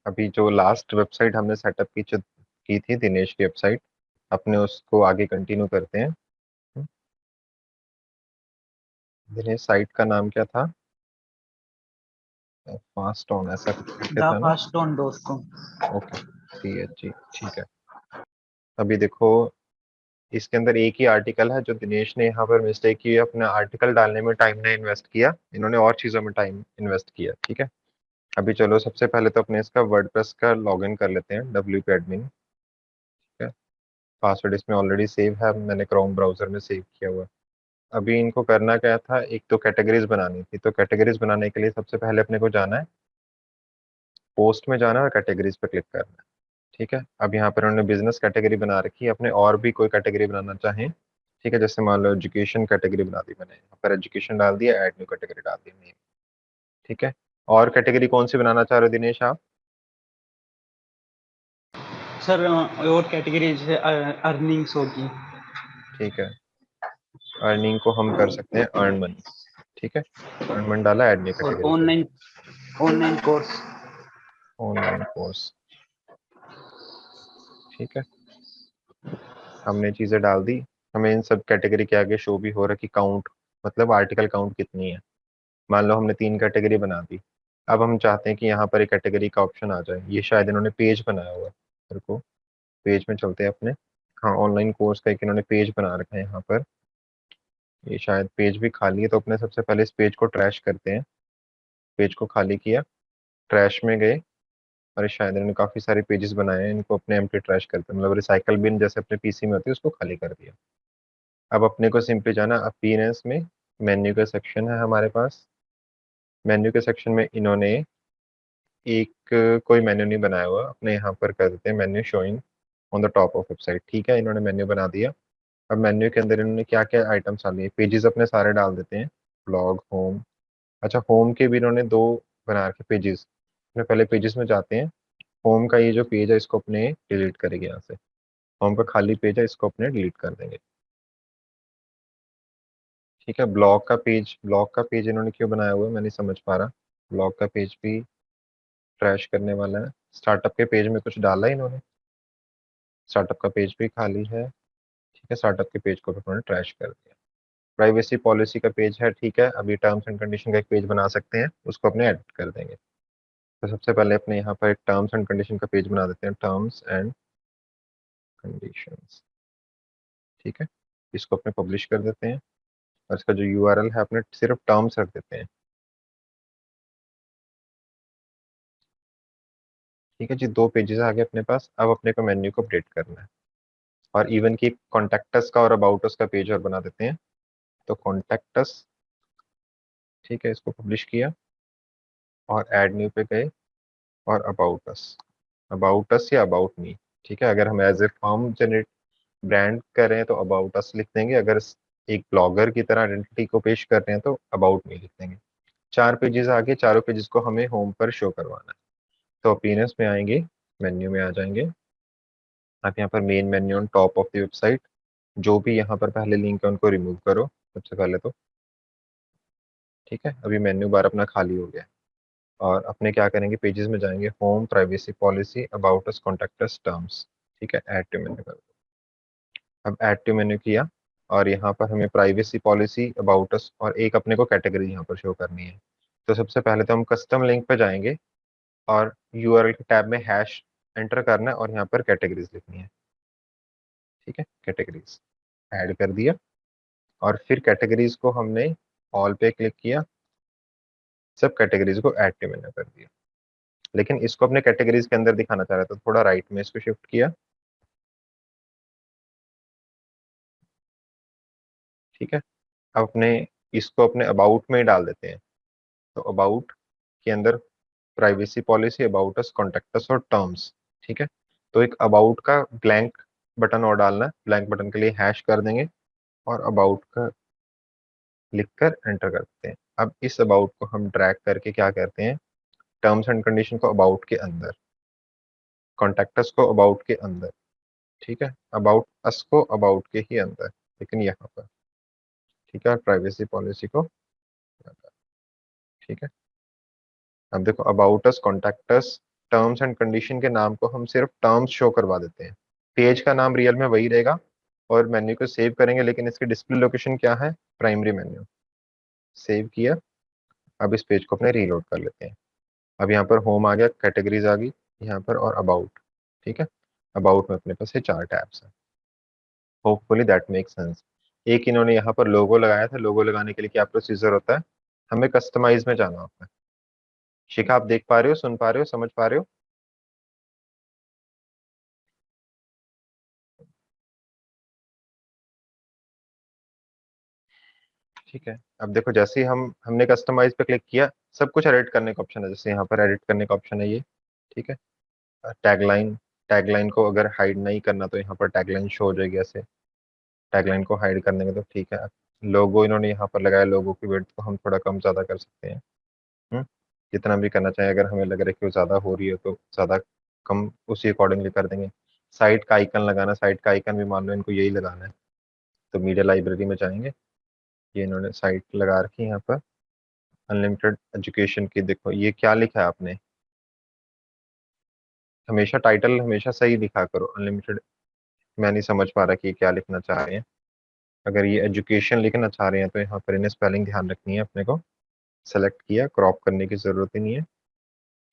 अभी जो last website हमने सेटअप की थी दिनेश की वेबसाइट, अपने उसको आगे कंटिन्यू करते हैं। दिनेश साइट का नाम क्या था? फास्ट ऑन ऐसा कुछ करके द था ना? Fast on dot com. Okay, THG, ठीक है। अभी देखो, इसके अंदर एक ही आर्टिकल है जो दिनेश ने यहाँ पर मिस्टेक की है, अपना आर्टिकल डालने में टाइम ने इन्वेस्ट किया, इन्होंने और चीज़ों में टाइम इन्वेस्ट किया, ठीक है। अभी चलो सबसे पहले तो अपने इसका वर्डप्रेस का लॉगिन कर लेते हैं, WP एडमिन, ठीक है। पासवर्ड इसमें ऑलरेडी सेव है, मैंने क्रोम ब्राउजर में सेव किया हुआ है। अभी इनको करना क्या था, एक तो कैटेगरीज बनानी थी, तो कैटेगरीज बनाने के लिए सबसे पहले अपने को जाना है, पोस्ट में जाना है और कैटेगरीज पे क्लिक करना है, ठीक है। अब यहाँ पर उन्होंने बिजनेस कैटेगरी बना रखी है, अपने और भी कोई कैटेगरी बनाना चाहें, ठीक है, जैसे मान लो एजुकेशन कैटेगरी बना दी मैंने, यहाँ पर एजुकेशन डाल दिया, ऐड न्यू कैटेगरी डाल दी नेम, ठीक है। और कैटेगरी कौन सी बनाना चाह रहे हो दिनेश आप? सर और कैटेगरी जैसे अर्निंग्स होगी। ठीक है, अर्निंग को हम कर सकते हैं अर्न मनी, ठीक है। अर्न मनी डाला, ऐड न्यू और कैटेगरी कर दी। Online online course. Online course, ठीक है। हमने चीज़ें डाल दी, हमें इन सब कैटेगरी के आगे शो भी हो रहा है कि काउंट, मतलब आर्टिकल काउंट कितनी है। मान लो हमने 3 कैटेगरी बना दी, अब हम चाहते हैं कि यहाँ पर एक कैटेगरी का ऑप्शन आ जाए, ये शायद इन्होंने पेज बनाया हुआ है, मेरे को पेज में चलते हैं अपने। हाँ, ऑनलाइन कोर्स का एक इन्होंने पेज बना रखा है यहाँ पर, ये शायद पेज भी खाली है, तो अपने सबसे पहले इस पेज को ट्रैश करते हैं। पेज को खाली किया, ट्रैश में गए, और ये शायद इन्होंने काफ़ी सारे पेजेस बनाए हैं, इनको अपने एम्प्टी ट्रैश करते हैं, मतलब रिसाइकल बिन जैसे अपने PC में होती है उसको खाली कर दिया। अब अपने को सिंपली जाना अपीयरेंस में, मेन्यू का सेक्शन है हमारे पास, मेन्यू के सेक्शन में इन्होंने एक कोई मेन्यू नहीं बनाया हुआ, अपने यहाँ पर कर देते हैं menu showing on the top of website, ठीक है, इन्होंने मेन्यू बना दिया। अब मेन्यू के अंदर इन्होंने क्या क्या आइटम्स डाल दिए, पेजेस अपने सारे डाल देते हैं, ब्लॉग, होम। अच्छा, होम के भी इन्होंने 2 बना रखे पेजेस, अपने पहले पेजेस में जाते हैं, होम का ये जो पेज है इसको अपने डिलीट करेंगे यहाँ से, होम का खाली पेज है इसको अपने डिलीट कर देंगे, ठीक है। ब्लॉग का पेज इन्होंने क्यों बनाया हुआ है मैं नहीं समझ पा रहा, ब्लॉग का पेज भी ट्रैश करने वाला है। स्टार्टअप के पेज में कुछ डाला है इन्होंने, स्टार्टअप का पेज भी खाली है, ठीक है, स्टार्टअप के पेज को भी उन्होंने ट्रैश कर दिया। प्राइवेसी पॉलिसी का पेज है, ठीक है, अभी टर्म्स एंड कंडीशन का एक पेज बना सकते हैं, उसको अपने एडिट कर देंगे। तो सबसे पहले अपने यहाँ पर एक टर्म्स एंड कंडीशन का पेज बना देते हैं, टर्म्स एंड कंडीशंस, ठीक है, इसको अपने पब्लिश कर देते हैं, और इसका जो URL है अपने सिर्फ टर्म्स रख देते हैं, ठीक है जी। 2 पेजेस आ गए अपने पास, अब अपने को मेन्यू को अपडेट करना है, और इवन की कॉन्टैक्टस का और अबाउट अस का पेज और बना देते हैं। तो कॉन्टैक्टस, ठीक है, इसको पब्लिश किया और ऐड न्यू पे गए, और अबाउट अस या अबाउट मी, ठीक है। अगर हम as a form generate brand कर रहे हैं तो अबाउट अस लिख देंगे, अगर एक ब्लॉगर की तरह आइडेंटिटी को पेश कर रहे हैं तो अबाउट मी लिख देंगे। 4 पेजेस आगे, चारों पेजेस को हमें होम पर शो करवाना है। तो अपीयरेंस में आएंगे, मेन्यू में आ जाएंगे, आप यहाँ पर main menu on top of the website, जो भी यहाँ पर पहले लिंक है उनको रिमूव करो सबसे पहले तो, ठीक है। अभी मेन्यू बार अपना खाली हो गया, और अपने क्या करेंगे, पेजेस में जाएंगे, home, privacy policy, about us, contact us, terms, ठीक है, ऐड टू मेन्यू कर दो। अब ऐड टू मेन्यू किया, और यहाँ पर हमें प्राइवेसी पॉलिसी, अबाउट अस और एक अपने को कैटेगरी यहाँ पर शो करनी है। तो सबसे पहले तो हम कस्टम लिंक पे जाएंगे, और URL के टैब में हैश एंटर करना है, और यहाँ पर कैटेगरीज लिखनी है, ठीक है, कैटेगरीज ऐड कर दिया, और फिर कैटेगरीज को हमने ऑल पे क्लिक किया, सब कैटेगरीज को ऐड टू मेन्यू कर दिया। लेकिन इसको अपने कैटेगरीज के अंदर दिखाना चाह रहा था, थोड़ा राइट में इसको शिफ्ट किया, ठीक है। अब अपने इसको अपने अबाउट में ही डाल देते हैं, तो अबाउट के अंदर privacy policy, about us, contact us और टर्म्स, ठीक है। तो एक अबाउट का ब्लैंक बटन और डालना है, ब्लैंक बटन के लिए हैश कर देंगे, और अबाउट का लिखकर एंटर कर देते हैं। अब इस अबाउट को हम ड्रैग करके क्या करते हैं, टर्म्स एंड कंडीशन को अबाउट के अंदर, कॉन्टैक्ट अस को अबाउट के अंदर, ठीक है, अबाउट अस को अबाउट के ही अंदर, लेकिन यहाँ पर, ठीक है, और प्राइवेसी पॉलिसी को यहाँ पर, ठीक है। अब देखो, about us, contact us, terms and condition के नाम को हम सिर्फ टर्म्स शो करवा देते हैं। पेज का नाम रियल में वही रहेगा और मेन्यू को सेव करेंगे, लेकिन इसकी डिस्प्ले लोकेशन क्या है, प्राइमरी मेन्यू। सेव किया। अब इस पेज को अपने रीलोड कर लेते हैं। अब यहाँ पर होम आ गया, कैटेगरीज आ गई यहाँ पर, और अबाउट। ठीक है, अबाउट में अपने पास ये 4 टैब्स हैं। Hopefully that make sense. एक इन्होंने यहाँ पर लोगो लगाया था, लोगो लगाने के लिए क्या प्रोसीजर होता है, हमें कस्टमाइज में जाना होता है। शिखा, आप देख पा रहे हो, सुन पा रहे हो, समझ पा रहे हो? ठीक है, अब देखो जैसे ही हमने कस्टमाइज पे क्लिक किया, सब कुछ एडिट करने का ऑप्शन है। जैसे यहाँ पर एडिट करने का ऑप्शन है ये। ठीक है, टैगलाइन, टैगलाइन को अगर हाइड नहीं करना तो यहाँ पर टैगलाइन शो हो जाएगी ऐसे। टैगलाइन को हाइड करने में तो ठीक है। लोगो इन्होंने यहाँ पर लगाया, लोगो की विड्थ को हम थोड़ा कम ज़्यादा कर सकते हैं। हम्म, जितना भी करना चाहें, अगर हमें लग रहा है कि वो ज़्यादा हो रही है तो ज़्यादा कम उसी अकॉर्डिंगली कर देंगे। साइट का आइकन लगाना, साइट का आइकन भी मान लो इनको यही लगाना है, तो मीडिया लाइब्रेरी में जाएंगे। ये इन्होंने साइट लगा रखी है यहाँ पर, अनलिमिटेड एजुकेशन की। देखो ये क्या लिखा है आपने, हमेशा टाइटल हमेशा सही लिखा करो। अनलिमिटेड, मैं नहीं समझ पा रहा कि ये क्या लिखना चाह रहे हैं। अगर ये एजुकेशन लिखना चाह रहे हैं तो यहाँ पर इन्हें स्पेलिंग ध्यान रखनी है अपने को। सेलेक्ट किया, क्रॉप करने की जरूरत ही नहीं है।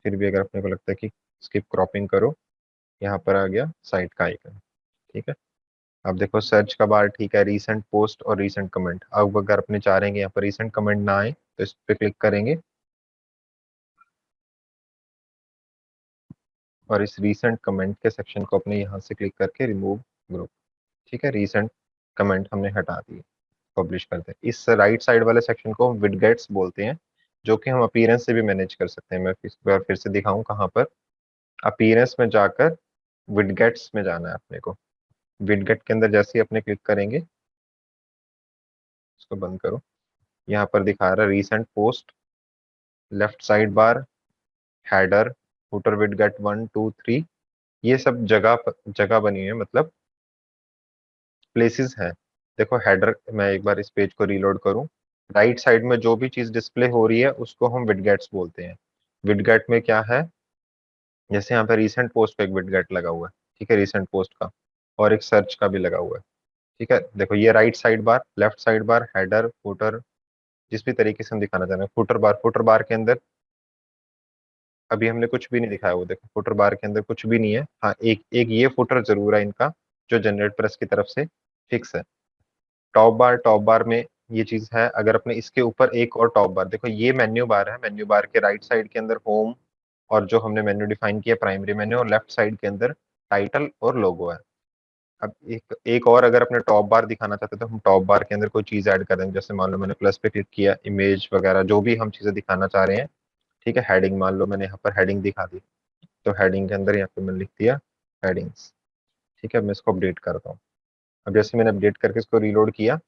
फिर भी अगर अपने को लगता है कि स्किप क्रॉपिंग करो, यहाँ पर आ गया साइट का आइकन। ठीक है, अब देखो सर्च का बार ठीक है, रीसेंट पोस्ट और रीसेंट कमेंट। अब अगर अपने चाह रहे हैं यहाँ पर रीसेंट कमेंट ना आए तो इस पे क्लिक करेंगे और इस रीसेंट कमेंट के सेक्शन को अपने यहाँ से क्लिक करके रिमूव ग्रुप। ठीक है, रीसेंट कमेंट हमने हटा दिए, पब्लिश करते हैं। इस राइट साइड वाले सेक्शन को हम विडगेट्स बोलते हैं, जो कि हम अपीयरेंस से भी मैनेज कर सकते हैं। मैं इस बार फिर से दिखाऊं कहाँ पर, अपीयरेंस में जाकर विडगेट्स में जाना है अपने को। विडगेट के अंदर जैसे ही अपने क्लिक करेंगे, इसको बंद करो, यहाँ पर दिखा रहा है recent post, left sidebar, header, footer, widget 1 2 3। ये सब जगह जगह बनी हुई है, मतलब प्लेसेस हैं। देखो हेडर, मैं एक बार इस पेज को रीलोड करूं, राइट साइड में जो भी चीज डिस्प्ले हो रही है उसको हम विडगेट्स बोलते हैं। विडगेट में क्या है, जैसे यहाँ पे रिसेंट पोस्ट पे एक विडगेट लगा हुआ है। ठीक है, रिसेंट पोस्ट का, और एक सर्च का भी लगा हुआ है। ठीक है, देखो ये right side bar, left sidebar, header, footer, जिस भी तरीके से हम दिखाना चाह रहे हैं। फुटर बार, फुटर बार के अंदर अभी हमने कुछ भी नहीं दिखाया। वो देखो फुटर बार के अंदर कुछ भी नहीं है। हाँ, एक एक ये फुटर जरूर है इनका, जो जनरेट प्रेस की तरफ से फिक्स है। टॉप बार, टॉप बार में ये चीज है। अगर अपने इसके ऊपर एक और टॉप बार, देखो ये मेन्यू बार है, मेन्यू बार के राइट साइड के अंदर होम और जो हमने मेन्यू डिफाइन किया प्राइमरी मेन्यू, और लेफ्ट साइड के अंदर टाइटल और लोगो है। अब एक एक और अगर अपने टॉप बार दिखाना चाहते हैं तो हम टॉप बार के अंदर कोई चीज ऐड कर देंगे। जैसे मान लो मैंने प्लस पे क्लिक किया, इमेज वगैरह जो भी हम चीजें दिखाना चाह रहे हैं। ठीक है, हेडिंग मान लो मैंने यहाँ पर हेडिंग दिखा दी, तो हेडिंग के अंदर यहाँ पे मैंने लिख दिया हेडिंग्स। ठीक है, मैं इसको अपडेट करता हूँ। अब जैसे मैंने अपडेट करके इसको रीलोड किया,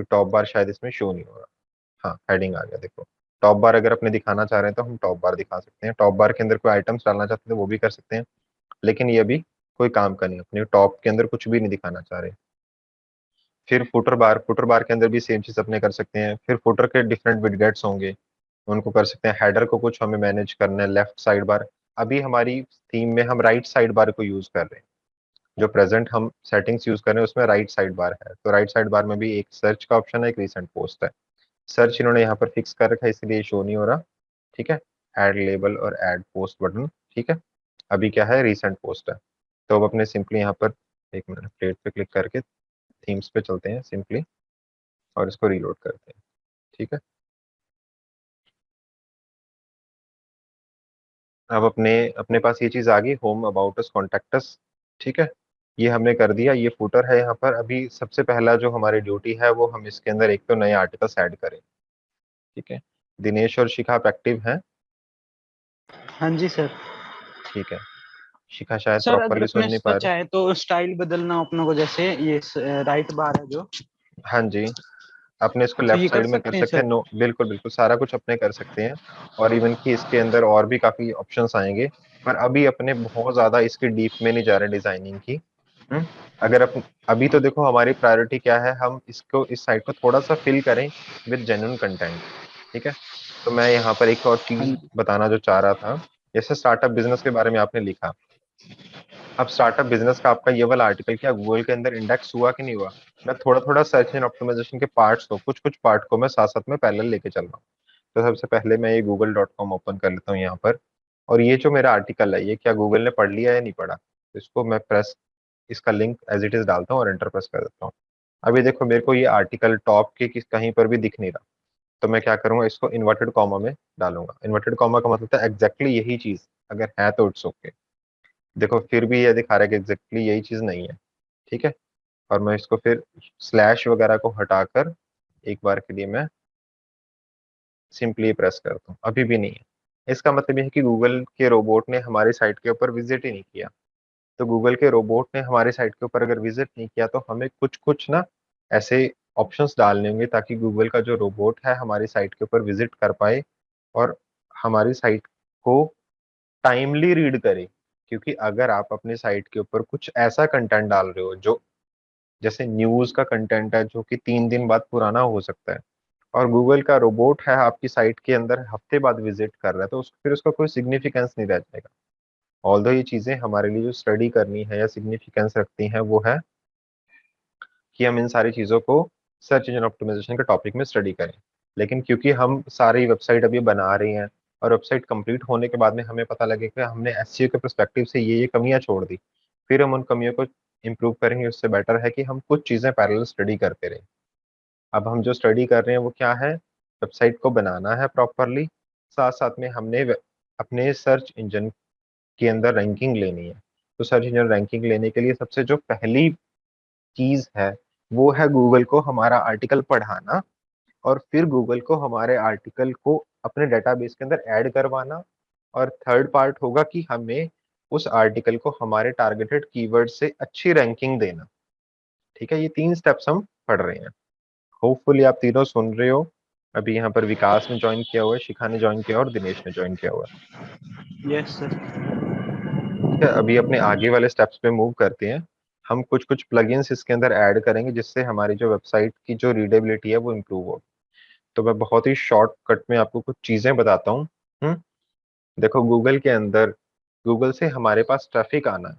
टॉप बार शायद इसमें शो नहीं हो रहा। हाँ, हेडिंग आ गया, देखो। टॉप बार अगर अपने दिखाना चाह रहे हैं तो हम टॉप बार दिखा सकते हैं। टॉप बार के अंदर कोई आइटम्स डालना चाहते हैं तो वो भी कर सकते हैं, लेकिन ये अभी कोई काम का नहीं। अपने टॉप के अंदर कुछ भी नहीं दिखाना चाह रहे। फिर फुटर बार, फुटर बार के अंदर भी सेम चीज अपने कर सकते हैं। फिर फुटर के डिफरेंट विडगेट्स होंगे, उनको कर सकते हैं। हेडर को कुछ हमें मैनेज करना है, लेफ्ट साइड बार। अभी हमारी थीम में हम राइट साइड बार को यूज कर रहे हैं। जो प्रेजेंट हम सेटिंग्स यूज कर रहे हैं उसमें राइट साइड बार है, तो राइट साइड बार में भी एक सर्च का ऑप्शन है, एक रिसेंट पोस्ट है। सर्च इन्होंने यहाँ पर फिक्स कर रखा है, इसलिए शो नहीं हो रहा। ठीक है, ऐड लेबल और ऐड पोस्ट बटन। ठीक है, अभी क्या है, रिसेंट पोस्ट है। तो अब अपने सिंपली यहाँ पर, एक मिनट, प्लेट पे क्लिक करके थीम्स पे चलते हैं सिंपली, और इसको रीलोड करते हैं। ठीक है, अब अपने अपने पास ये चीज आ गई, home, about us, contact us. ठीक है, ये हमने कर दिया। ये फुटर है यहाँ पर। अभी सबसे पहला जो हमारी ड्यूटी है वो हम इसके अंदर एक तो नए आर्टिकल्स ऐड करें। ठीक है, दिनेश और शिखा आप एक्टिव हैं? हाँ जी सर। ठीक है, शिखा शायद सर अगर प्रॉपरली सुन अपने नहीं इसका पा रही। चाहे तो स्टाइल बदलना हो अपनों को, जैसे ये राइट बार है जो, हाँ जी, अपने इसको तो लेफ्ट ये कर साइड में कर सकते हैं सकते सर। हैं। नो, बिल्कुल बिल्कुल सारा कुछ अपने कर सकते हैं। और इवन कि इसके अंदर और भी काफी ऑप्शंस आएंगे, पर अभी अपने बहुत ज्यादा इसकी डीप में नहीं जा रहे डिजाइनिंग की। हम्म, अगर अभी तो देखो हमारी प्रायोरिटी क्या है, हम इसको, इस साइट को थोड़ा सा फिल करें विद जेन्युइन कंटेंट। ठीक है, तो मैं यहाँ पर एक और हाँ चीज जी। बताना जो चाह रहा था, जैसे स्टार्टअप बिजनेस के बारे में आपने लिखा, अब स्टार्टअप बिजनेस का आपका ये वाला आर्टिकल क्या गूगल के अंदर इंडेक्स हुआ कि नहीं हुआ? मैं थोड़ा थोड़ा सर्च इंजन ऑप्टिमाइजेशन के पार्ट्स को, कुछ कुछ पार्ट को मैं साथ साथ में पैरेलल लेके चल रहा हूँ। तो सबसे पहले मैं ये google.com ओपन कर लेता हूँ यहाँ पर, और ये जो मेरा आर्टिकल है ये क्या गूगल ने पढ़ लिया या नहीं पढ़ा, तो इसको मैं प्रेस, इसका लिंक एज इट इज डालता हूँ और एंटर प्रेस कर देता हूँ। अभी देखो मेरे को ये आर्टिकल टॉप के कहीं पर भी दिख नहीं रहा, तो मैं क्या करूंगा, इसको इन्वर्टेड कॉमा में डालूंगा। इन्वर्टेड कॉमा का मतलब है एग्जैक्टली यही चीज अगर है तो इट्स ओके। देखो फिर भी ये दिखा रहा है कि एग्जैक्टली यही चीज नहीं है, ठीक है। और मैं इसको फिर स्लैश वगैरह को हटाकर एक बार के लिए मैं सिंपली प्रेस करता हूँ, अभी भी नहीं है। इसका मतलब ये है कि गूगल के रोबोट ने हमारी साइट के ऊपर विजिट ही नहीं किया। तो गूगल के रोबोट ने हमारे साइट के ऊपर अगर विजिट नहीं किया तो हमें कुछ कुछ ना ऐसे ऑप्शंस डालने होंगे ताकि गूगल का जो रोबोट है हमारी साइट के ऊपर विजिट कर पाए और हमारी साइट को टाइमली रीड करे। क्योंकि अगर आप अपनी साइट के ऊपर कुछ ऐसा कंटेंट डाल रहे हो जो जैसे न्यूज का कंटेंट है जो कि 3 दिन बाद पुराना हो सकता है, और गूगल का रोबोट है आपकी साइट के अंदर हफ्ते बाद विजिट कर रहा है, तो फिर उसका कोई सिग्निफिकेंस नहीं रह जाएगा। ऑल्दो ये चीजें हमारे लिए जो स्टडी करनी है या सिग्निफिकेंस रखती हैं वो है कि हम इन सारी चीज़ों को सर्च इंजन ऑप्टिमाइजेशन के टॉपिक में स्टडी करें। लेकिन क्योंकि हम सारी वेबसाइट अभी बना रहे हैं और वेबसाइट कंप्लीट होने के बाद में हमें पता लगे कि हमने एसईओ के पर्सपेक्टिव से ये कमियां छोड़ दी, फिर हम उन कमियों को इम्प्रूव करेंगे। उससे बेटर है कि हम कुछ चीज़ें पैरेलल स्टडी करते रहें। अब हम जो स्टडी कर रहे हैं वो क्या है, वेबसाइट को बनाना है प्रॉपरली, साथ साथ में हमने अपने सर्च इंजन के अंदर रैंकिंग लेनी है। तो सर्च इंजन रैंकिंग लेने के लिए सबसे जो पहली चीज है वो है गूगल को हमारा आर्टिकल पढ़ाना, और फिर गूगल को हमारे आर्टिकल को अपने डेटाबेस के अंदर ऐड करवाना। और थर्ड पार्ट होगा कि हमें उस आर्टिकल को हमारे टारगेटेड कीवर्ड से अच्छी रैंकिंग देना। ठीक है, ये 3 स्टेप्स हम पढ़ रहे हैं। होपफुली आप तीनों सुन रहे हो। अभी यहाँ पर विकास ने ज्वाइन किया हुआ है, शिखा ने ज्वाइन किया और दिनेश ने ज्वाइन किया हुआ है। Yes sir. ठीक है, अभी अपने आगे वाले स्टेप्स पे मूव करते हैं। हम कुछ कुछ प्लगइन्स इसके अंदर ऐड करेंगे जिससे हमारी जो वेबसाइट की जो रीडेबिलिटी है वो इम्प्रूव हो। तो मैं बहुत ही शॉर्टकट में आपको कुछ चीजें बताता हूँ। देखो गूगल के अंदर, गूगल से हमारे पास ट्रैफिक आना है,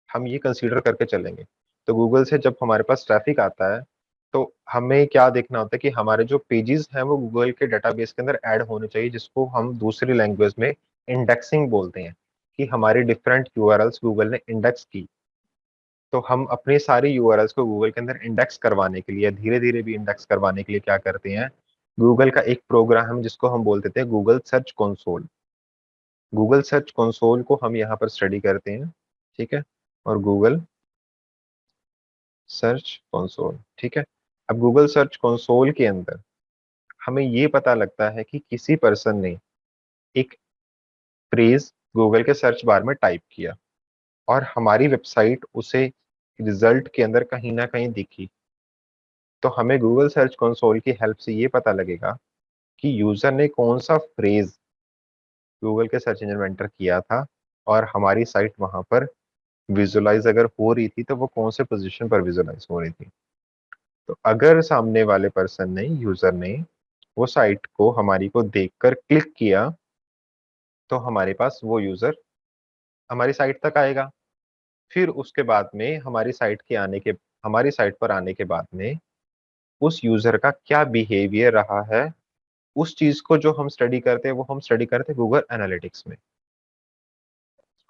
हम ये कंसीडर करके चलेंगे। तो गूगल से जब हमारे पास ट्रैफिक आता है तो हमें क्या देखना होता है कि हमारे जो पेजेस हैं वो गूगल के डेटाबेस के अंदर ऐड होने चाहिए, जिसको हम दूसरी लैंग्वेज में इंडेक्सिंग बोलते हैं। कि हमारी डिफरेंट यूआरएल्स गूगल ने इंडेक्स की। तो हम अपने सारे यूआरएल्स को गूगल के अंदर इंडेक्स करवाने के लिए, धीरे धीरे भी इंडेक्स करवाने के लिए क्या करते हैं, गूगल का एक प्रोग्राम जिसको हम बोलते थे Google search console. Google search console को हम यहाँ पर स्टडी करते हैं, ठीक है। और गूगल सर्च कंसोल, ठीक है। अब गूगल सर्च कंसोल के अंदर हमें ये पता लगता है कि किसी पर्सन ने एक फ्रेज गूगल के सर्च बार में टाइप किया और हमारी वेबसाइट उसे रिजल्ट के अंदर कहीं ना कहीं दिखी। तो हमें गूगल सर्च कंसोल की हेल्प से ये पता लगेगा कि यूजर ने कौन सा फ्रेज गूगल के सर्च इंजन में एंटर किया था, और हमारी साइट वहां पर विजुलाइज अगर हो रही थी तो वो कौन से पोजीशन पर विजुलाइज हो रही थी। तो अगर सामने वाले पर्सन ने, यूजर ने वो साइट को हमारी को देखकर क्लिक किया तो हमारे पास वो यूजर हमारी साइट तक आएगा। फिर उसके बाद में हमारी साइट पर आने के बाद में उस यूजर का क्या बिहेवियर रहा है, उस चीज को जो हम स्टडी करते हैं वो हम स्टडी करते हैं गूगल एनालिटिक्स में।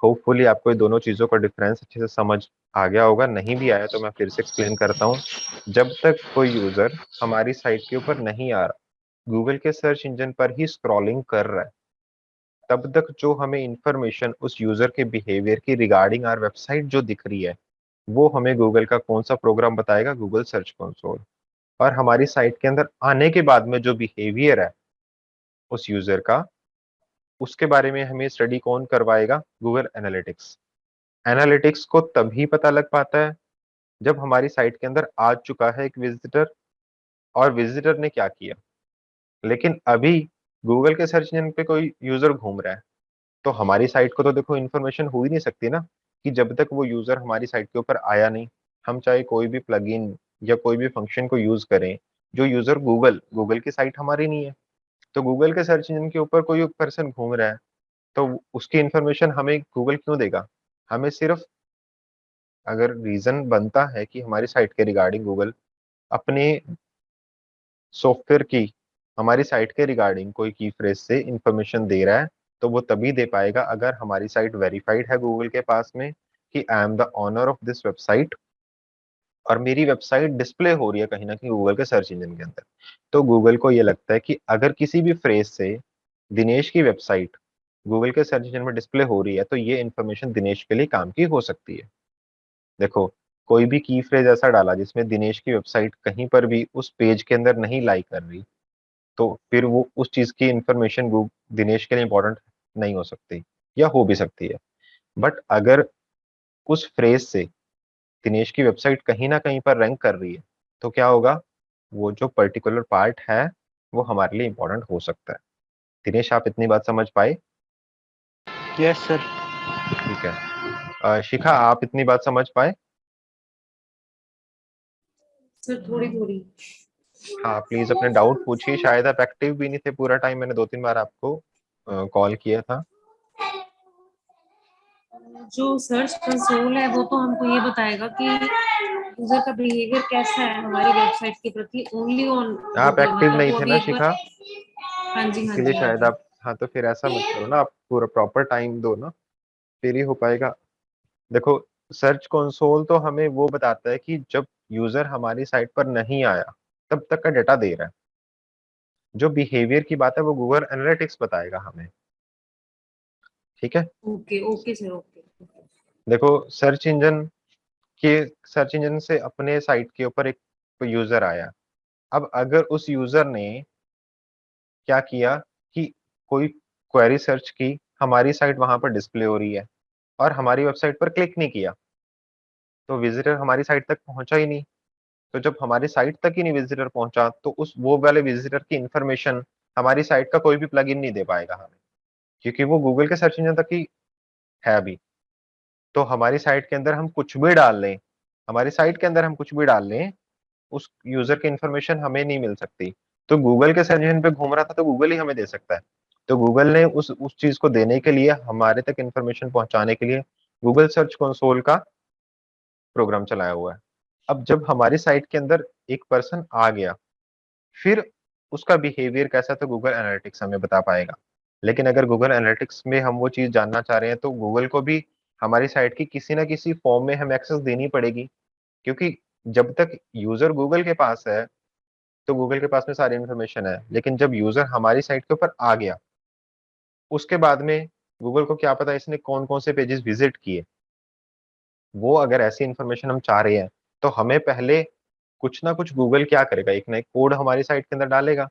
होपफुली आपको ये दोनों चीजों का डिफरेंस अच्छे से समझ आ गया होगा, नहीं भी आया तो मैं फिर से एक्सप्लेन करता हूँ। जब तक कोई यूजर हमारी साइट के ऊपर नहीं आ रहा, गूगल के सर्च इंजन पर ही स्क्रॉलिंग कर रहा है, तब तक जो हमें इंफॉर्मेशन उस यूजर के बिहेवियर की रिगार्डिंग आर वेबसाइट जो दिख रही है वो हमें गूगल का कौन सा प्रोग्राम बताएगा, गूगल सर्च कंसोल। और हमारी साइट के अंदर आने के बाद में जो बिहेवियर है उस यूजर का, उसके बारे में हमें स्टडी कौन करवाएगा, गूगल एनालिटिक्स। एनालिटिक्स को तभी पता लग पाता है जब हमारी साइट के अंदर आ चुका है एक विजिटर, और विजिटर ने क्या किया। लेकिन अभी गूगल के सर्च इंजन पे कोई यूजर घूम रहा है तो हमारी साइट को तो देखो इन्फॉर्मेशन हो ही नहीं सकती ना, कि जब तक वो यूजर हमारी साइट के ऊपर आया नहीं। हम चाहे कोई भी प्लगइन या कोई भी फंक्शन को यूज करें, जो यूजर गूगल गूगल की साइट हमारी नहीं है, तो गूगल के सर्च इंजन के ऊपर कोई पर्सन घूम रहा है, तो उसकी इंफॉर्मेशन हमें गूगल क्यों देगा? हमें सिर्फ अगर रीजन बनता है कि हमारी साइट के रिगार्डिंग गूगल अपने सॉफ्टवेयर की हमारी साइट के रिगार्डिंग कोई की फ्रेज से इंफॉर्मेशन दे रहा है, तो वो तभी दे पाएगा अगर हमारी साइट वेरीफाइड है गूगल के पास में कि I am the owner of this website, और मेरी वेबसाइट डिस्प्ले हो रही है कहीं ना कहीं गूगल के सर्च इंजन के अंदर। तो गूगल को ये लगता है कि अगर किसी भी फ्रेज से दिनेश की वेबसाइट गूगल के सर्च इंजन में डिस्प्ले हो रही है, तो ये इन्फॉर्मेशन दिनेश के लिए काम की हो सकती है। देखो, कोई भी की फ्रेज ऐसा डाला जिसमें दिनेश की वेबसाइट कहीं पर भी उस पेज के अंदर नहीं लाई कर रही, तो फिर वो उस चीज की इंफॉर्मेशन दिनेश के लिए इंपॉर्टेंट नहीं हो सकती, या हो भी सकती है। बट अगर उस फ्रेज से दिनेश की वेबसाइट कहीं ना कहीं पर रैंक कर रही है, तो क्या होगा? वो जो पर्टिकुलर पार्ट है वो हमारे लिए इंपॉर्टेंट हो सकता है। दिनेश, आप इतनी बात समझ पाए? Yes sir. ठीक है। शिखा, आप इतनी बात समझ पाए? सर थोड़ी थोड़ी। हाँ, प्लीज अपने डाउट पूछिए। शायद आप एक्टिव भी नहीं थे पूरा टाइम, मैंने 2-3 बार आपको कॉल किया था। जो सर्च कंसोल है वो तो हमको ये बताएगा कि यूजर का बिहेवियर कैसा है हमारी वेबसाइट के प्रति, ओनली ऑन आप गूगल, एक्टिव मतलब नहीं वो थे अभी ना एक बार। शिखा, हाँ जी हाँ इसके लिए जी हाँ शायद जी। आप, हाँ तो फिर ऐसा मत करो ना, आप पूरा प्रॉपर टाइम दो ना, फिर ही हो पाएगा। देखो, सर्च कंसोल तो हमें वो बताता है कि जब यूजर हमारी साइट पर नहीं आया तब तक का डेटा दे रहा है। जो बिहेवियर की बात है वो गूगल एनालिटिक्स बताएगा हमें। ठीक है। Okay okay sir, okay. देखो, के सर्च इंजन से अपने साइट के ऊपर एक यूजर आया। अब अगर उस यूजर ने क्या किया कि कोई क्वेरी सर्च की, हमारी साइट वहां पर डिस्प्ले हो रही है और हमारी वेबसाइट पर क्लिक नहीं किया, तो विजिटर हमारी साइट तक पहुंचा ही नहीं। तो जब हमारी साइट तक ही नहीं विजिटर पहुंचा, तो उस वो वाले विजिटर की इंफॉर्मेशन हमारी साइट का कोई भी प्लगइन नहीं दे पाएगा हमें, क्योंकि वो गूगल के सर्च इंजन तक ही है अभी। तो हमारी साइट के अंदर हम कुछ भी डाल लें, हमारी साइट के अंदर हम कुछ भी डाल लें, उस यूजर की इंफॉर्मेशन हमें नहीं मिल सकती। तो गूगल के सर्च इंजन पे घूम रहा था तो गूगल ही हमें दे सकता है। तो गूगल ने उस चीज को देने के लिए, हमारे तक इंफॉर्मेशन पहुंचाने के लिए गूगल सर्च कंसोल का प्रोग्राम चलाया हुआ है। अब जब हमारी साइट के अंदर एक पर्सन आ गया, फिर उसका बिहेवियर कैसा, तो गूगल एनालिटिक्स हमें बता पाएगा। लेकिन अगर गूगल एनालिटिक्स में हम वो चीज जानना चाह रहे हैं, तो गूगल को भी हमारी साइट की किसी ना किसी फॉर्म में हमें एक्सेस देनी पड़ेगी, क्योंकि जब तक यूजर गूगल के पास है तो गूगल के पास में सारी इन्फॉर्मेशन है। लेकिन जब यूजर हमारी साइट के ऊपर आ गया, उसके बाद में गूगल को क्या पता इसने कौन कौन से पेजेस विजिट किए। वो अगर ऐसी इन्फॉर्मेशन हम चाह रहे हैं, तो हमें पहले कुछ ना कुछ गूगल क्या करेगा, एक ना एक कोड हमारी साइट के अंदर डालेगा,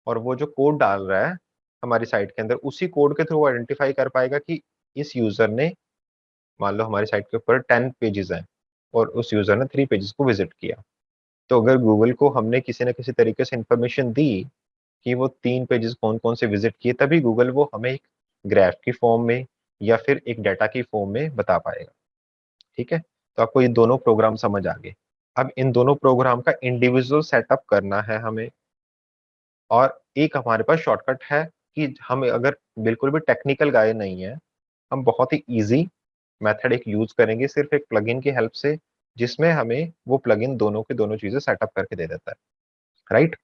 और वो जो कोड डाल रहा है हमारी साइट के अंदर, उसी कोड के थ्रू आइडेंटिफाई कर पाएगा कि इस यूजर ने, मान लो हमारी साइट के ऊपर 10 पेजेस हैं और उस यूजर ने 3 पेजेस को विजिट किया। तो अगर गूगल को हमने किसी न किसी तरीके से इंफॉर्मेशन दी कि वो 3 पेजेस कौन कौन से विजिट किए, तभी गूगल वो हमें एक ग्राफ की फॉर्म में या फिर एक डाटा की फॉर्म में बता पाएगा। ठीक है। तो आपको ये दोनों प्रोग्राम समझ आ गए। अब इन दोनों प्रोग्राम का इंडिविजुअल सेटअप करना है हमें, और एक हमारे पास शॉर्टकट है कि हम अगर बिल्कुल भी टेक्निकल गाय नहीं है, हम बहुत ही इजी मेथड एक यूज करेंगे, सिर्फ एक प्लगइन की हेल्प से, जिसमें हमें वो प्लगइन दोनों के दोनों चीजें सेटअप करके दे देता है। राइट।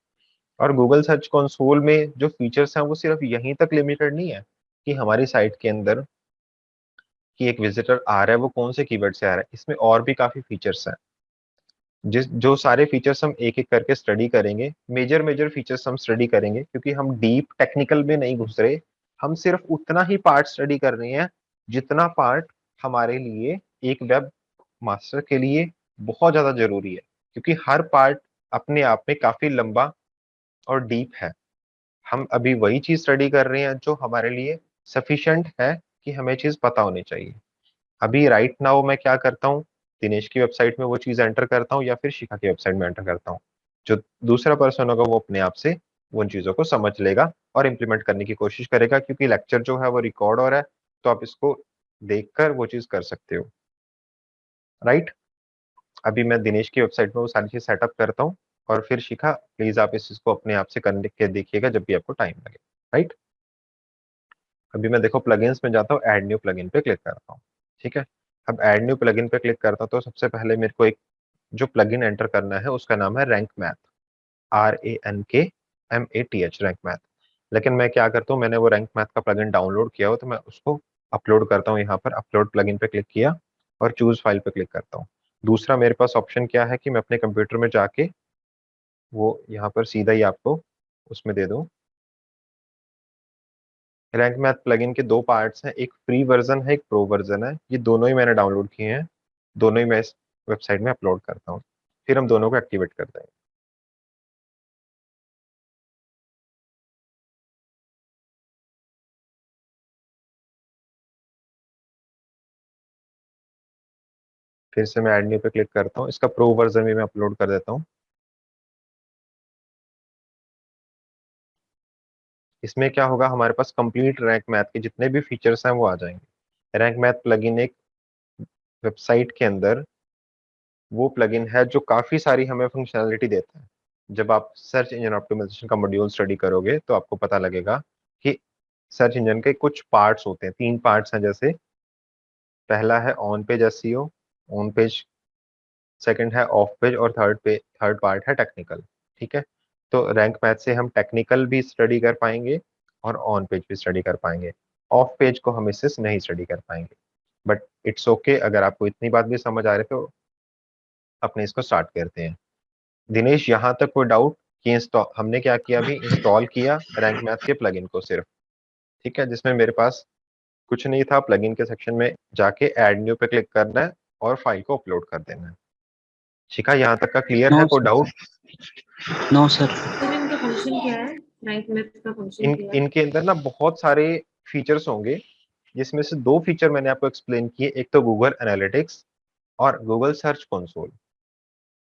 और गूगल सर्च कंसोल में जो फीचर्स हैं वो सिर्फ यहीं तक लिमिटेड नहीं है कि हमारी साइट के अंदर कि एक विजिटर आ रहा है वो कौन से कीवर्ड से आ रहा है, इसमें और भी काफी फीचर्स हैं। जिस जो सारे फीचर्स हम एक एक करके स्टडी करेंगे, मेजर मेजर फीचर्स हम स्टडी करेंगे, क्योंकि हम डीप टेक्निकल में नहीं घुस रहे। हम सिर्फ उतना ही पार्ट स्टडी कर रहे हैं जितना पार्ट हमारे लिए, एक वेब मास्टर के लिए बहुत ज्यादा जरूरी है, क्योंकि हर पार्ट अपने आप में काफी लंबा और डीप है। हम अभी वही चीज स्टडी कर रहे हैं जो हमारे लिए सफिशिएंट है कि हमें चीज पता होनी चाहिए। अभी राइट नाउ मैं क्या करता हूँ, दिनेश की वेबसाइट में वो चीज एंटर करता हूँ या फिर शिखा की वेबसाइट में एंटर करता हूँ। जो दूसरा पर्सन होगा वो अपने आप से उन चीजों को समझ लेगा और इम्प्लीमेंट करने की कोशिश करेगा, क्योंकि लेक्चर जो है वो रिकॉर्ड हो रहा है, तो आप इसको देखकर वो चीज कर सकते हो। राइट। अभी मैं दिनेश की वेबसाइट में वो सारी चीज सेटअप करता हूँ, और फिर शिखा प्लीज आप इस चीज को अपने आप से करने के देखिएगा जब भी आपको टाइम लगे। राइट। अभी मैं देखो प्लगइन्स में जाता हूँ, ऐड न्यू प्लगइन पे क्लिक करता हूँ। ठीक है, अब ऐड न्यू प्लगइन पे क्लिक करता हूँ तो सबसे पहले मेरे को एक जो प्लगइन एंटर करना है उसका नाम है rank math, RANKMATH, rank math. लेकिन मैं क्या करता हूँ, मैंने वो रैंक मैथ का प्लगइन डाउनलोड किया हो तो मैं उसको अपलोड करता हूँ। यहाँ पर अपलोड प्लगइन पे क्लिक किया और चूज फाइल पे क्लिक करता हूँ। दूसरा मेरे पास ऑप्शन क्या है कि मैं अपने कंप्यूटर में जाके वो यहाँ पर सीधा ही आपको उसमें दे दूँ। रैंक मैथ प्लगइन के दो पार्ट्स हैं, एक फ्री वर्जन है, एक प्रो वर्जन है। ये दोनों ही मैंने डाउनलोड किए हैं, दोनों ही मैं इस वेबसाइट में अपलोड करता हूँ। फिर हम दोनों को एक्टिवेट करते हैं। फिर से मैं ऐड न्यू पे क्लिक करता हूँ, इसका प्रो वर्जन भी मैं अपलोड कर देता हूँ। इसमें क्या होगा, हमारे पास कंप्लीट रैंक मैथ के जितने भी फीचर्स हैं वो आ जाएंगे। रैंक मैथ प्लगइन एक वेबसाइट के अंदर वो प्लगइन है जो काफी सारी हमें फंक्शनैलिटी देता है। जब आप सर्च इंजन ऑप्टिमाइजेशन का मॉड्यूल स्टडी करोगे तो आपको पता लगेगा कि सर्च इंजन के कुछ पार्ट्स होते हैं, 3 पार्ट्स हैं। जैसे पहला है on page SEO, on page, second है ऑफ पेज, और थर्ड पार्ट है टेक्निकल। ठीक है, तो रैंक मैथ से हम टेक्निकल भी स्टडी कर पाएंगे और ऑन पेज भी स्टडी कर पाएंगे। ऑफ पेज को हम इससे नहीं स्टडी कर पाएंगे, बट इट्स ओके। अगर आपको इतनी बात भी समझ आ रही है तो अपने इसको स्टार्ट करते हैं। दिनेश, यहाँ तक कोई डाउट कि इंस्टॉल हमने क्या किया, अभी इंस्टॉल किया रैंक मैथ के प्लगइन को सिर्फ। ठीक है, जिसमें मेरे पास कुछ नहीं था, प्लगइन के सेक्शन में जाके ऐड न्यू पे क्लिक करना है और फाइल को अपलोड कर देना है। शिखा, यहाँ तक का क्लियर है, नो कोई डाउट? No sir. सर इनका फंक्शन क्या है, रैंक मैथ का फंक्शन क्या है? इनके अंदर ना बहुत सारे फीचर्स होंगे, जिसमें से 2 फीचर मैंने आपको एक्सप्लेन किए, एक तो गूगल एनालिटिक्स और Google search console.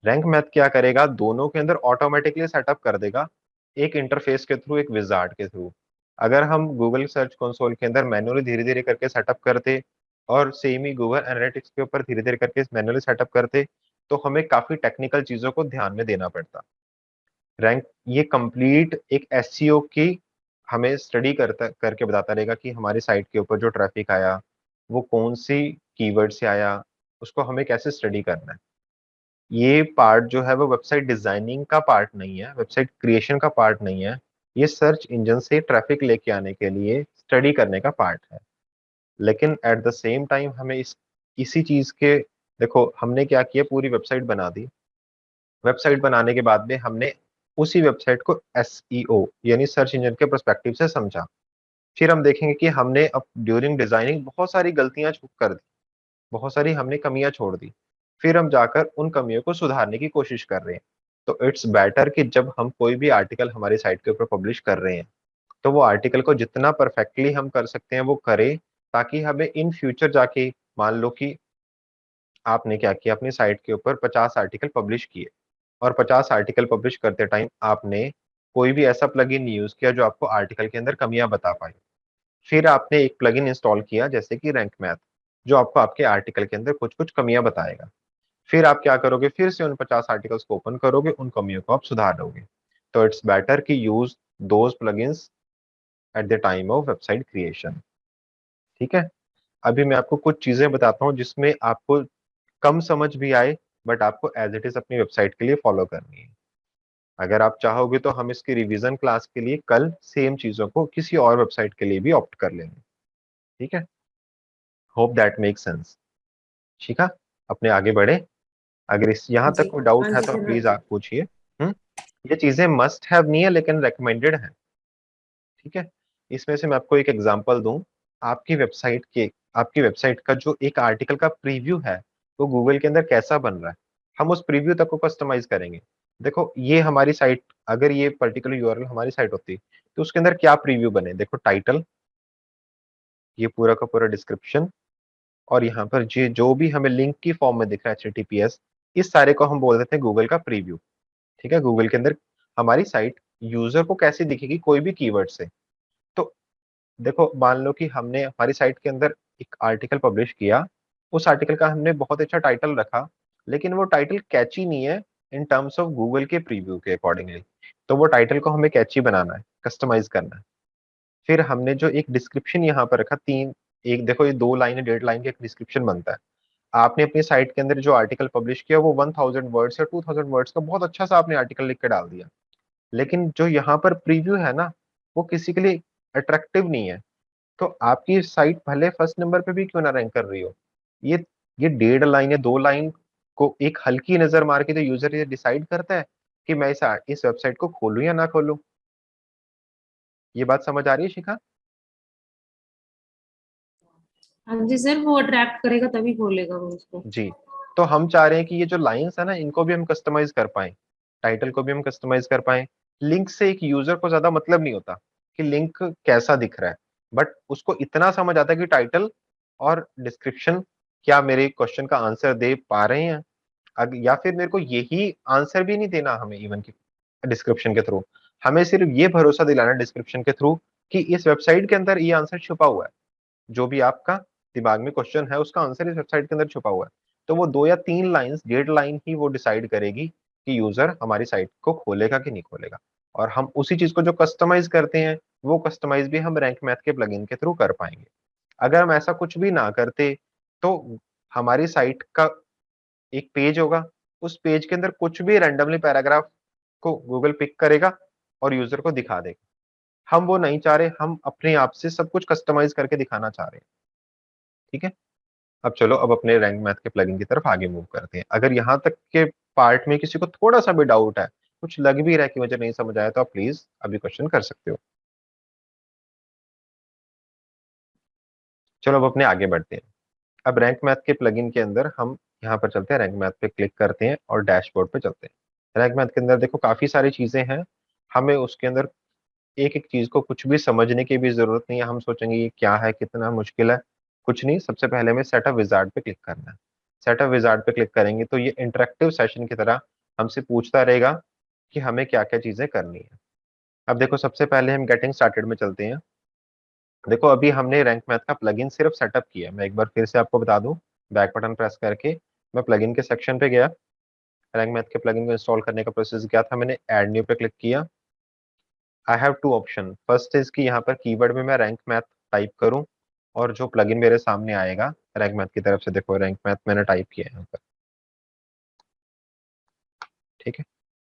Rank math क्या करेगा, दोनों के अंदर ऑटोमेटिकली सेटअप कर देगा, एक इंटरफेस के थ्रू, एक विजार्ड के थ्रू। अगर हम गूगल सर्च कंसोल के अंदर मैनुअली धीरे धीरे करके सेटअप करते और सेम ही गूगल एनालिटिक्स के ऊपर धीरे धीरे करके मैनुअली सेटअप करते तो हमें काफी टेक्निकल चीजों को ध्यान में देना पड़ता। रैंक ये कंप्लीट एक एसईओ की हमें स्टडी करता करके बताता रहेगा कि हमारी साइट के ऊपर जो ट्रैफिक आया वो कौन सी कीवर्ड से आया, उसको हमें कैसे स्टडी करना है। ये पार्ट जो है वो वेबसाइट डिजाइनिंग का पार्ट नहीं है, वेबसाइट क्रिएशन का पार्ट नहीं है। ये सर्च इंजन से ट्रैफिक लेके आने के लिए स्टडी करने का पार्ट है। लेकिन एट द सेम टाइम हमें इसी चीज के, देखो हमने क्या किया, पूरी वेबसाइट बना दी। वेबसाइट बनाने के बाद में हमने उसी वेबसाइट को एसईओ यानी सर्च इंजन के पर्सपेक्टिव से समझा। फिर हम देखेंगे कि हमने अब ड्यूरिंग डिजाइनिंग बहुत सारी गलतियां चूक कर दी, बहुत सारी हमने कमियां छोड़ दी। फिर हम जाकर उन कमियों को सुधारने की कोशिश कर रहे हैं। तो इट्स बेटर कि जब हम कोई भी आर्टिकल हमारी साइट के ऊपर पब्लिश कर रहे हैं तो वो आर्टिकल को जितना परफेक्टली हम कर सकते हैं वो करें, ताकि हमें इन फ्यूचर जाके, मान लो कि आपने क्या किया, अपनी साइट के ऊपर 50 आर्टिकल पब्लिश किए और 50 आर्टिकल पब्लिश करते टाइम आपने कोई भी ऐसा प्लगइन यूज किया जो आपको आर्टिकल के अंदर कमियां बता पाए। फिर आपने एक प्लगइन इंस्टॉल किया जैसे कि रैंक मैथ, जो आपको आपके आर्टिकल के अंदर कुछ कुछ कमियां बताएगा। फिर आप क्या करोगे, फिर से उन 50 आर्टिकल्स को ओपन करोगे, उन कमियों को आप सुधार लोगे। तो इट्स बेटर कि use those plugins at the time of website creation. ठीक है, अभी मैं आपको कुछ चीजें बताता हूँ जिसमें आपको कम समझ भी आए, बट आपको एज इट इज अपनी वेबसाइट के लिए फॉलो करनी है। अगर आप चाहोगे तो हम इसकी रिवीजन क्लास के लिए कल सेम चीजों को किसी और वेबसाइट के लिए भी ऑप्ट कर लेंगे। ठीक है, होप दैट मेक सेंस। ठीक है, अपने आगे बढ़े। अगर इस यहाँ जी तक कोई हाँ डाउट है जी तो सर, हाँ प्लीज जी। आप पूछिए। ये चीजें मस्ट हैव नहीं है लेकिन रेकमेंडेड है। ठीक है, इसमें से मैं आपको एक एग्जांपल दूं। आपकी वेबसाइट का जो एक आर्टिकल का प्रीव्यू है वो गूगल के अंदर कैसा बन रहा है, हम उस प्रीव्यू तक को कस्टमाइज करेंगे। देखो ये हमारी साइट, अगर ये पर्टिकुलर यूआरएल हमारी साइट होती तो उसके अंदर क्या प्रीव्यू बने, देखो टाइटल, ये पूरा का पूरा डिस्क्रिप्शन, और यहाँ पर जो भी हमें लिंक की फॉर्म में दिख रहा है HTTPS, इस सारे को हम बोल देते हैं गूगल का प्रीव्यू। ठीक है, गूगल के अंदर हमारी साइट यूजर को कैसे दिखेगी कोई भी कीवर्ड से। तो देखो मान लो कि हमने हमारी साइट के अंदर एक आर्टिकल पब्लिश किया, उस आर्टिकल का हमने बहुत अच्छा टाइटल रखा, लेकिन वो टाइटल कैची नहीं है इन टर्म्स ऑफ गूगल के प्रीव्यू के अकॉर्डिंगली। तो वो टाइटल को हमें कैची बनाना है, कस्टमाइज करना है। फिर हमने जो एक डिस्क्रिप्शन यहाँ पर रखा, तीन, एक देखो ये 2 लाइन है, 1.5 लाइन का एक डिस्क्रिप्शन बनता है। आपने अपनी साइट के अंदर जो आर्टिकल पब्लिश किया वो 1000 वर्ड्स या 2000 वर्ड्स का बहुत अच्छा सा आपने आर्टिकल लिख के डाल दिया, लेकिन जो यहाँ पर प्रीव्यू है ना, वो किसी के लिए अट्रैक्टिव नहीं है। तो आपकी साइट भले फर्स्ट नंबर पे भी क्यों ना रैंक कर रही हो, ये ये 1.5 लाइन या 2 लाइन को एक हल्की नजर मार के तो यूजर ये डिसाइड करता है कि मैं इस वेबसाइट को खोलूं या ना खोलूं। ये बात समझ आ रही है शिखा? हाँ जी सर, वो अट्रैक्ट करेगा तभी खोलेगा वो उसको। जी। तो हम चाह रहे हैं कि ये जो लाइंस है ना, इनको भी हम कस्टमाइज कर पाए, टाइटल को भी हम कस्टमाइज कर पाए। लिंक से एक यूजर को ज्यादा मतलब नहीं होता कि लिंक कैसा दिख रहा है, बट उसको इतना समझ आता है कि टाइटल और डिस्क्रिप्शन क्या मेरे क्वेश्चन का आंसर दे पा रहे हैं। या फिर मेरे को यही आंसर भी नहीं देना हमें इवन की डिस्क्रिप्शन के थ्रू, हमें सिर्फ ये भरोसा दिलाना डिस्क्रिप्शन के थ्रू कि इस वेबसाइट के अंदर ये आंसर छुपा हुआ है, जो भी आपका दिमाग में क्वेश्चन है उसका आंसर इस वेबसाइट के अंदर छुपा हुआ है। तो वो 2 या 3 लाइंस, 1.5 लाइन ही वो डिसाइड करेगी कि यूजर हमारी साइट को खोलेगा कि नहीं खोलेगा। और हम उसी चीज को जो कस्टमाइज करते हैं, वो कस्टमाइज भी हम रैंक मैथ के प्लगइन के थ्रू कर पाएंगे। अगर हम ऐसा कुछ भी ना करते तो हमारी साइट का एक पेज होगा, उस पेज के अंदर कुछ भी रैंडमली पैराग्राफ को गूगल पिक करेगा और यूजर को दिखा देगा। हम वो नहीं चाह रहे, हम अपने आप से सब कुछ कस्टमाइज करके दिखाना चाह रहे हैं। ठीक है। अब चलो, अब अपने रैंक मैथ के प्लगइन की तरफ आगे मूव करते हैं। अगर यहाँ तक के पार्ट में किसी को थोड़ा सा भी डाउट है, कुछ लग भी रहा है कि मुझे नहीं समझ आया, तो आप प्लीज अभी क्वेश्चन कर सकते हो। चलो अब अपने आगे बढ़ते हैं। अब रैंक मैथ के प्लगइन के अंदर हम यहाँ पर चलते हैं, रैंक मैथ पे क्लिक करते हैं और डैशबोर्ड पे चलते हैं। रैंक मैथ के अंदर देखो काफी सारी चीजें हैं, हमें उसके अंदर एक एक चीज को कुछ भी समझने की भी जरूरत नहीं है। हम सोचेंगे ये क्या है, कितना मुश्किल है, कुछ नहीं। सबसे पहले हमें सेटअप विजार्ड पे क्लिक करना है। सेटअप विजार्ड पे क्लिक करेंगे तो ये इंटरेक्टिव सेशन की तरह हमसे पूछता रहेगा कि हमें क्या क्या चीजें करनी है। अब देखो, सबसे पहले हम गेटिंग स्टार्टेड में चलते हैं। देखो अभी हमने रैंक मैथ का प्लगइन सिर्फ सेटअप किया। मैं एक बार फिर से आपको बता दूं, बैक बटन प्रेस करके मैं प्लगइन के सेक्शन पे गया, रैंक मैथ के प्लगइन को इंस्टॉल करने का प्रोसेस क्या था, मैंने ऐड न्यू पे क्लिक किया। I have two option, first is कि यहाँ पर कीवर्ड में मैं रैंक मैथ टाइप करूँ और जो प्लगइन मेरे सामने आएगा रैंक मैथ की तरफ से, देखो रैंक मैथ मैंने टाइप किया है यहाँ पर। ठीक है,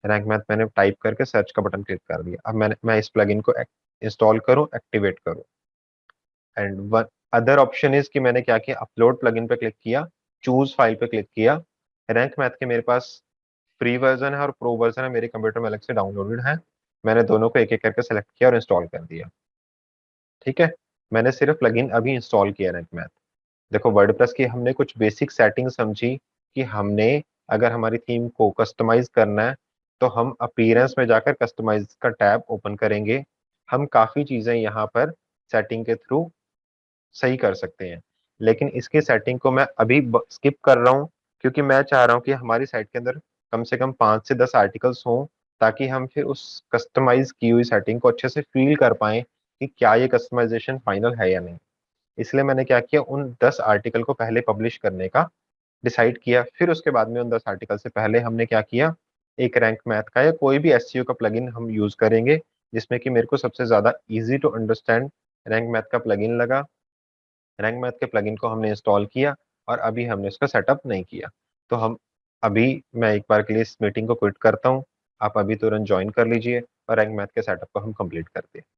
रैंक मैथ मैंने टाइप करके सर्च का बटन क्लिक कर दिया। अब मैं इस प्लगइन को इंस्टॉल करूँ, एक्टिवेट करूँ। And one other option is कि मैंने क्या किया, अपलोड प्लगइन पे क्लिक किया, चूज फाइल पे क्लिक किया। रैंक मैथ के मेरे पास फ्री वर्जन है और प्रो वर्जन है, मेरे कंप्यूटर में अलग से डाउनलोडेड है। मैंने दोनों को एक एक करके सेलेक्ट किया और इंस्टॉल कर दिया। ठीक है, मैंने सिर्फ प्लगइन अभी इंस्टॉल किया रैंक मैथ। देखो वर्डप्रेस की हमने कुछ बेसिक सेटिंग समझी कि हमने अगर हमारी थीम को कस्टमाइज करना है तो हम अपीयरेंस में जाकर कस्टमाइज का टैब ओपन करेंगे। हम काफ़ी चीज़ें यहाँ पर सेटिंग के थ्रू सही कर सकते हैं, लेकिन इसकी सेटिंग को मैं अभी स्किप कर रहा हूँ, क्योंकि मैं चाह रहा हूँ कि हमारी साइट के अंदर कम से कम 5 से 10 आर्टिकल्स हों, ताकि हम फिर उस कस्टमाइज की हुई सेटिंग को अच्छे से फील कर पाएं कि क्या ये कस्टमाइजेशन फाइनल है या नहीं। इसलिए मैंने क्या किया, उन 10 आर्टिकल को पहले पब्लिश करने का डिसाइड किया। फिर उसके बाद में उन 10 आर्टिकल से पहले हमने क्या किया, एक रैंक मैथ का या कोई भी एसईओ का प्लगइन हम यूज करेंगे, जिसमें कि मेरे को सबसे ज्यादा easy to understand rank math का प्लगइन लगा। रैंक मैथ के प्लगइन को हमने इंस्टॉल किया और अभी हमने उसका सेटअप नहीं किया। तो हम अभी, मैं एक बार के लिए इस मीटिंग को क्विट करता हूँ, आप अभी तुरंत ज्वाइन कर लीजिए और रैंक मैथ के सेटअप को हम कंप्लीट करते हैं।